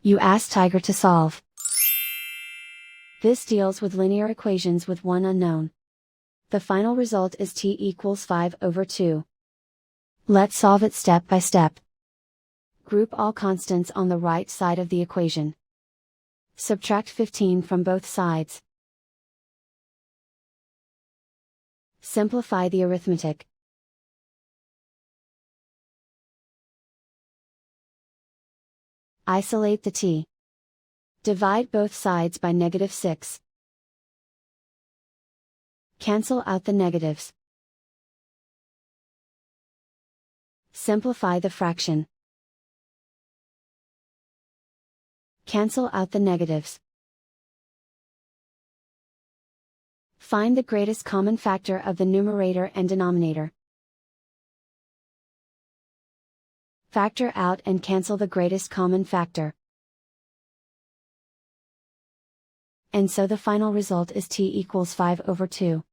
You ask Tiger to solve. This deals with linear equations with one unknown. The final result is t equals 5/2. Let's solve it step by step. Group all constants on the right side of the equation. Subtract 15 from both sides. Simplify the arithmetic. Isolate the t. Divide both sides by -6. Cancel out the negatives. Simplify the fraction. Cancel out the negatives. Find the greatest common factor of the numerator and denominator. Factor out and cancel the greatest common factor. And so the final result is t equals 5/2.